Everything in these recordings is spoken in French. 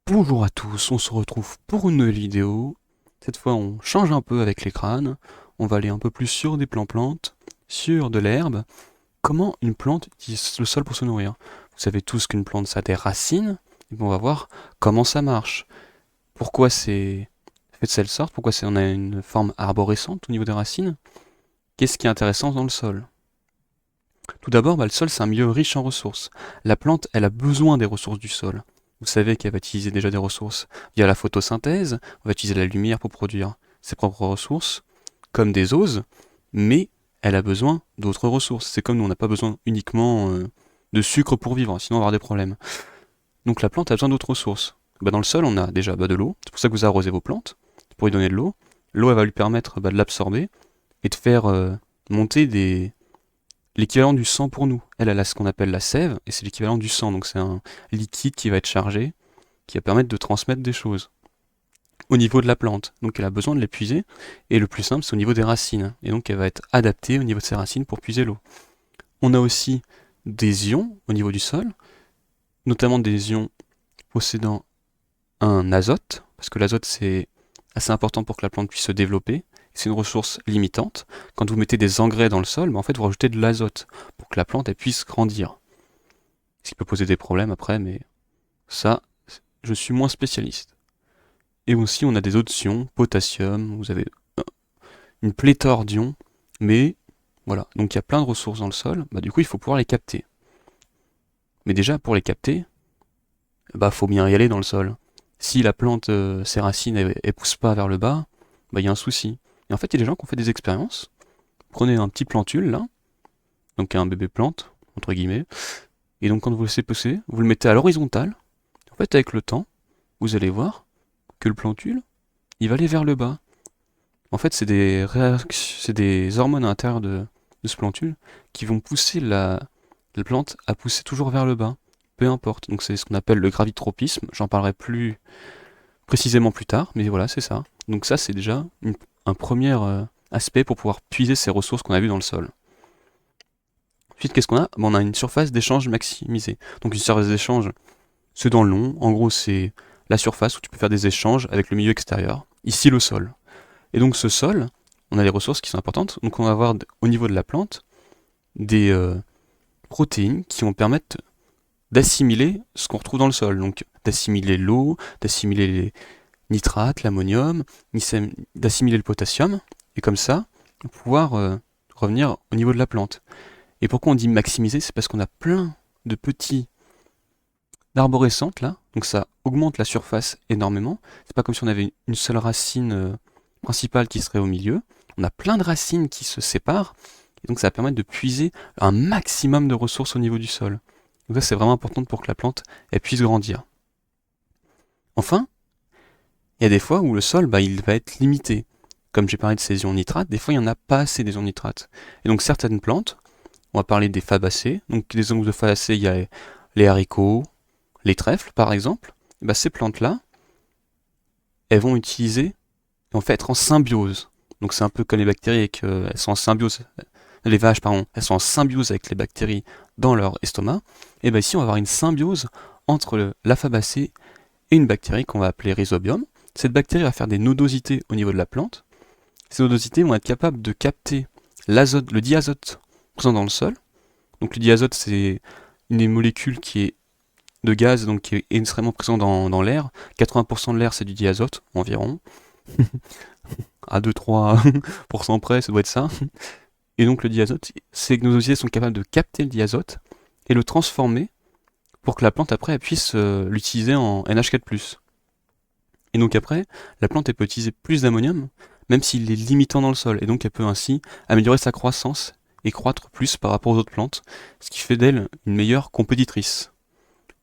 Bonjour à tous, on se retrouve pour une nouvelle vidéo. Cette fois on change un peu avec les crânes, on va aller un peu plus sur des plants plantes, sur de l'herbe. Comment une plante utilise le sol pour se nourrir? Vous savez tous qu'une plante ça a des racines, et on va voir comment ça marche. Pourquoi c'est fait de cette sorte, pourquoi on a une forme arborescente au niveau des racines. Qu'est-ce qui est intéressant dans le sol? Tout d'abord, le sol c'est un milieu riche en ressources. La plante elle a besoin des ressources du sol. Vous savez qu'elle va utiliser déjà des ressources via la photosynthèse, on va utiliser la lumière pour produire ses propres ressources, comme des oses, mais elle a besoin d'autres ressources. C'est comme nous, on n'a pas besoin uniquement de sucre pour vivre, sinon on va avoir des problèmes. Donc la plante a besoin d'autres ressources. Dans le sol, on a déjà de l'eau, c'est pour ça que vous arrosez vos plantes, pour lui donner de l'eau. L'eau, elle va lui permettre de l'absorber et de faire monter l'équivalent du sang pour nous. Elle a ce qu'on appelle la sève, et c'est l'équivalent du sang, donc c'est un liquide qui va être chargé, qui va permettre de transmettre des choses au niveau de la plante. Donc elle a besoin de l'épuiser, et le plus simple c'est au niveau des racines, et donc elle va être adaptée au niveau de ses racines pour puiser l'eau. On a aussi des ions au niveau du sol, notamment des ions possédant un azote, parce que l'azote c'est assez important pour que la plante puisse se développer, c'est une ressource limitante. Quand vous mettez des engrais dans le sol, en fait vous rajoutez de l'azote pour que la plante elle puisse grandir. Ce qui peut poser des problèmes après, mais ça, je suis moins spécialiste. Et aussi on a des autres ions, potassium, vous avez une pléthore d'ions, mais voilà, donc il y a plein de ressources dans le sol, du coup il faut pouvoir les capter. Mais déjà pour les capter, faut bien y aller dans le sol. Si la plante, ses racines, elles poussent pas vers le bas, il y a un souci. Et en fait, il y a des gens qui ont fait des expériences. Prenez un petit plantule là, donc un bébé plante, entre guillemets, et donc quand vous le laissez pousser, vous le mettez à l'horizontale. En fait, avec le temps, vous allez voir que le plantule, il va aller vers le bas. En fait, c'est des hormones à l'intérieur de ce plantule qui vont pousser la plante à pousser toujours vers le bas. Peu importe. Donc c'est ce qu'on appelle le gravitropisme. J'en parlerai plus précisément plus tard, mais voilà, c'est ça. Donc ça, c'est déjà un premier aspect pour pouvoir puiser ces ressources qu'on a vues dans le sol. Ensuite, qu'est-ce qu'on a? On a une surface d'échange maximisée. Donc une surface d'échange, c'est dans le long. En gros, c'est la surface où tu peux faire des échanges avec le milieu extérieur. Ici, le sol. Et donc ce sol, on a des ressources qui sont importantes. Donc on va avoir au niveau de la plante des protéines qui vont permettre d'assimiler ce qu'on retrouve dans le sol. Donc d'assimiler l'eau, d'assimiler les nitrates, l'ammonium, d'assimiler le potassium. Et comme ça, pouvoir revenir au niveau de la plante. Et pourquoi on dit maximiser? C'est parce qu'on a plein de petits d'arborescentes là. Donc ça augmente la surface énormément. C'est pas comme si on avait une seule racine principale qui serait au milieu. On a plein de racines qui se séparent, et donc ça va permettre de puiser un maximum de ressources au niveau du sol. Donc ça c'est vraiment important pour que la plante elle puisse grandir. Enfin, il y a des fois où le sol il va être limité. Comme j'ai parlé de ces ions nitrates, des fois il n'y en a pas assez des ions nitrates. Et donc certaines plantes, on va parler des fabacées, donc des exemples de fabacées, il y a les haricots, les trèfles par exemple, et ces plantes-là, elles vont utiliser en fait être en symbiose. Donc c'est un peu comme les bactéries, elles sont en symbiose, les vaches pardon, elles sont en symbiose avec les bactéries dans leur estomac. Et ici on va avoir une symbiose entre la fabacée et une bactérie qu'on va appeler rhizobium. Cette bactérie va faire des nodosités au niveau de la plante. Ces nodosités vont être capables de capter l'azote, le diazote présent dans le sol. Donc le diazote c'est une molécule qui est de gaz, donc qui est extrêmement présent dans l'air. 80% de l'air c'est du diazote environ. À 2-3% près, ça doit être ça. Et donc le diazote, c'est que nos osiers sont capables de capter le diazote et le transformer pour que la plante après elle puisse l'utiliser en NH4+. Et donc après, la plante elle peut utiliser plus d'ammonium, même s'il est limitant dans le sol, et donc elle peut ainsi améliorer sa croissance et croître plus par rapport aux autres plantes, ce qui fait d'elle une meilleure compétitrice.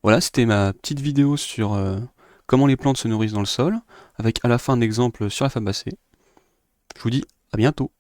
Voilà, c'était ma petite vidéo sur comment les plantes se nourrissent dans le sol, avec à la fin un exemple sur la fabacée. Je vous dis à bientôt.